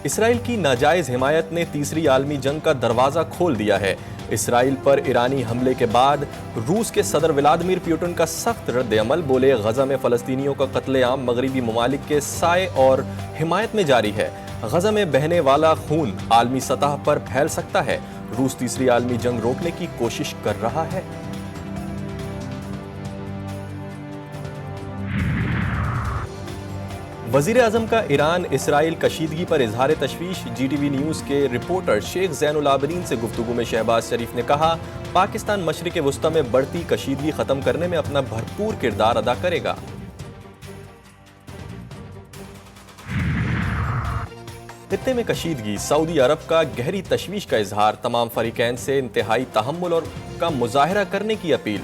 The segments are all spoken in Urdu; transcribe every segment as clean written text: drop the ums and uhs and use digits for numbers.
اسرائیل کی ناجائز حمایت نے تیسری عالمی جنگ کا دروازہ کھول دیا ہے۔ اسرائیل پر ایرانی حملے کے بعد روس کے صدر ولادیمیر پوٹن کا سخت رد عمل، بولے غزہ میں فلسطینیوں کا قتل عام مغربی ممالک کے سائے اور حمایت میں جاری ہے۔ غزہ میں بہنے والا خون عالمی سطح پر پھیل سکتا ہے، روس تیسری عالمی جنگ روکنے کی کوشش کر رہا ہے۔ وزیر اعظم کا ایران اسرائیل کشیدگی پر اظہار تشویش، جی ٹی وی نیوز کے رپورٹر شیخ زین العابدین سے گفتگو میں شہباز شریف نے کہا، پاکستان مشرق وسطی میں بڑھتی کشیدگی ختم کرنے میں اپنا بھرپور کردار ادا کرے گا۔ خطے میں کشیدگی، سعودی عرب کا گہری تشویش کا اظہار، تمام فریقین سے انتہائی تحمل اور کا مظاہرہ کرنے کی اپیل۔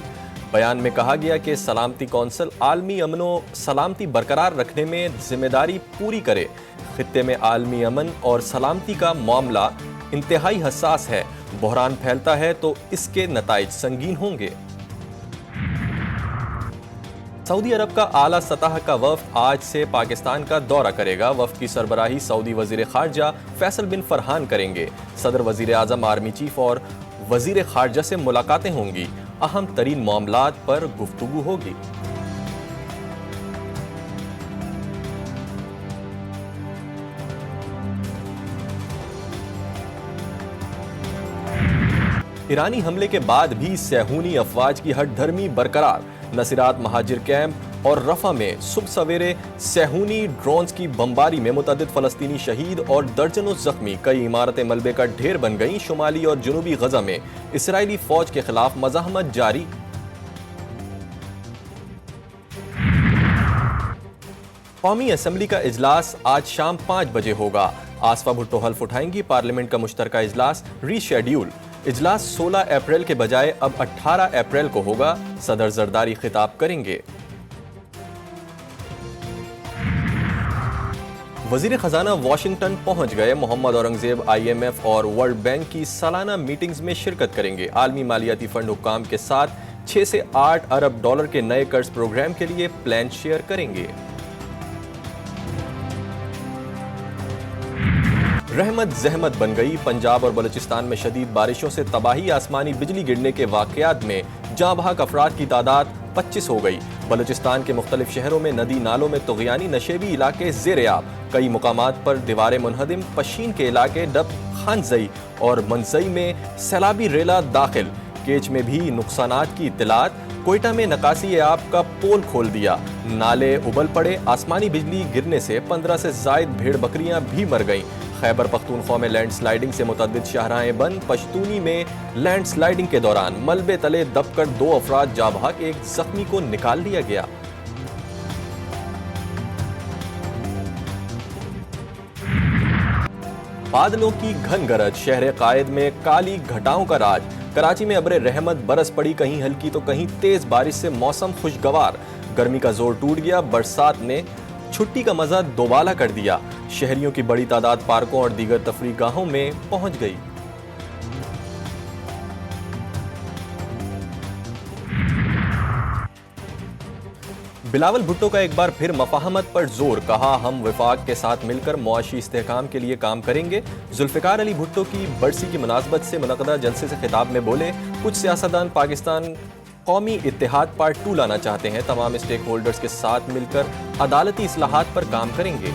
بیان میں کہا گیا کہ سلامتی کونسل عالمی امن و سلامتی برقرار رکھنے میں ذمہ داری پوری کرے۔ خطے میں عالمی امن اور سلامتی کا معاملہ انتہائی حساس ہے، بحران پھیلتا ہے تو اس کے نتائج سنگین ہوں گے۔ سعودی عرب کا اعلیٰ سطح کا وفد آج سے پاکستان کا دورہ کرے گا۔ وفد کی سربراہی سعودی وزیر خارجہ فیصل بن فرحان کریں گے۔ صدر، وزیر اعظم، آرمی چیف اور وزیر خارجہ سے ملاقاتیں ہوں گی، اہم ترین معاملات پر گفتگو ہوگی۔ ایرانی حملے کے بعد بھی صہیونی افواج کی ہٹ دھرمی برقرار، نصیرات مہاجر کیمپ اور رفح میں صبح سویرے صہیونی ڈرونز کی بمباری میں متعدد فلسطینی شہید اور درجنوں زخمی، کئی عمارتیں ملبے کا ڈھیر بن گئیں۔ شمالی اور جنوبی غزہ میں اسرائیلی فوج کے خلاف مزاحمت جاری۔ قومی اسمبلی کا اجلاس آج شام 5 بجے ہوگا۔ آصفہ بھٹو حلف اٹھائیں گی، پارلیمنٹ کا مشترکہ اجلاس ری شیڈیول۔ اجلاس 16 اپریل کے بجائے اب 18 اپریل کو ہوگا۔ صدر زرداری خطاب کریں گے۔ وزیر خزانہ واشنگٹن پہنچ گئے۔ Muhammad Aurangzeb I am F اور ورلڈ بینک کی سالانہ میٹنگز میں شرکت کریں گے۔ عالمی مالیاتی فنڈ حکام کے ساتھ 6 سے 8 ارب ڈالر کے نئے قرض پروگرام کے لیے پلان شیئر کریں گے۔ رحمت زحمت بن گئی، پنجاب اور بلوچستان میں شدید بارشوں سے تباہی، آسمانی بجلی گرنے کے واقعات میں جاں بحق افراد کی تعداد 25 ہو گئی۔ بلوچستان کے مختلف شہروں میں ندی نالوں میں طغیانی، نشیبی علاقے زیر آب، کئی مقامات پر دیواریں منہدم، پشین کے علاقے ڈب خانزئی اور منزئی میں سیلابی ریلا داخل، کیچ میں بھی نقصانات کی اطلاعات۔ کوئٹہ میں نکاسی آب کا پول کھول دیا، نالے ابل پڑے، آسمانی بجلی گرنے سے 15 سے زائد بھیڑ بکریاں بھی مر گئیں۔ خیبر پختونخوا میں لینڈ سلائیڈنگ سے متعدد شاہراہیں بند، پشتونی میں لینڈ سلائیڈنگ کے دوران ملبے تلے دب کر 2 افراد جاں بحق، ایک زخمی کو نکال لیا گیا۔ بادلوں کی گھن گرج، شہر قائد میں کالی گھٹاؤں کا راج۔ کراچی میں ابر رحمت برس پڑی، کہیں ہلکی تو کہیں تیز بارش سے موسم خوشگوار۔ گرمی کا زور ٹوٹ گیا، برسات نے چھٹی کا مزہ دوبالا کر دیا۔ شہریوں کی بڑی تعداد پارکوں اور دیگر تفریح گاہوں میں پہنچ گئی۔ بلاول بھٹو کا ایک بار پھر مفاہمت پر زور، کہا ہم وفاق کے ساتھ مل کر معاشی استحکام کے لیے کام کریں گے۔ ذوالفقار علی بھٹو کی برسی کی مناسبت سے منعقدہ جلسے سے خطاب میں بولے، کچھ سیاستدان پاکستان قومی اتحاد پارٹ 2 لانا چاہتے ہیں، تمام اسٹیک ہولڈرز کے ساتھ مل کر عدالتی اصلاحات پر کام کریں گے۔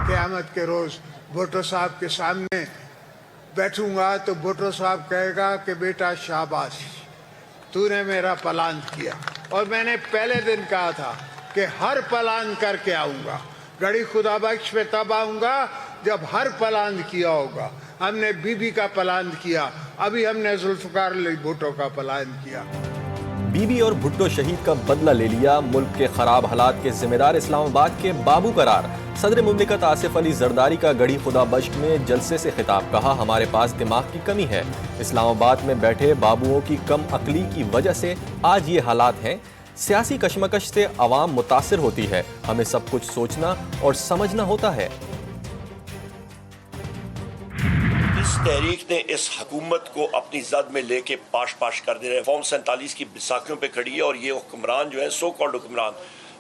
قیامت کے روز بھٹو صاحب کے سامنے بیٹھوں گا تو بھٹو صاحب کہے گا کہ بیٹا شاباش، تو نے میرا پلان کیا، اور میں نے پہلے دن کہا تھا کہ ہر پلان کر کے آؤں گا، گڑی خدا بخش پہ تب آؤں گا جب ہر پلان کیا ہوگا۔ ہم نے بی بی کا پلان کیا، ابھی ہم نے ذوالفقار علی بھٹو کا پلان کیا۔ بی بی اور بھٹو شہید کا بدلہ لے لیا، ملک کے خراب حالات کے ذمہ دار اسلام آباد کے بابو قرار۔ صدر مملکت آصف علی زرداری کا گڑھی خدا بخش میں جلسے سے خطاب، کہا ہمارے پاس دماغ کی کمی ہے، اسلام آباد میں بیٹھے بابوؤں کی کم عقلی کی وجہ سے آج یہ حالات ہیں۔ سیاسی کشمکش سے عوام متاثر ہوتی ہے، ہمیں سب کچھ سوچنا اور سمجھنا ہوتا ہے۔ اس تحریک نے اس حکومت کو اپنی زد میں لے کے پاش کر دے رہے ہیں۔ فارم 47 کی بساکیوں پہ کھڑی ہے، اور یہ حکمران جو ہے، سو کالڈ حکمران،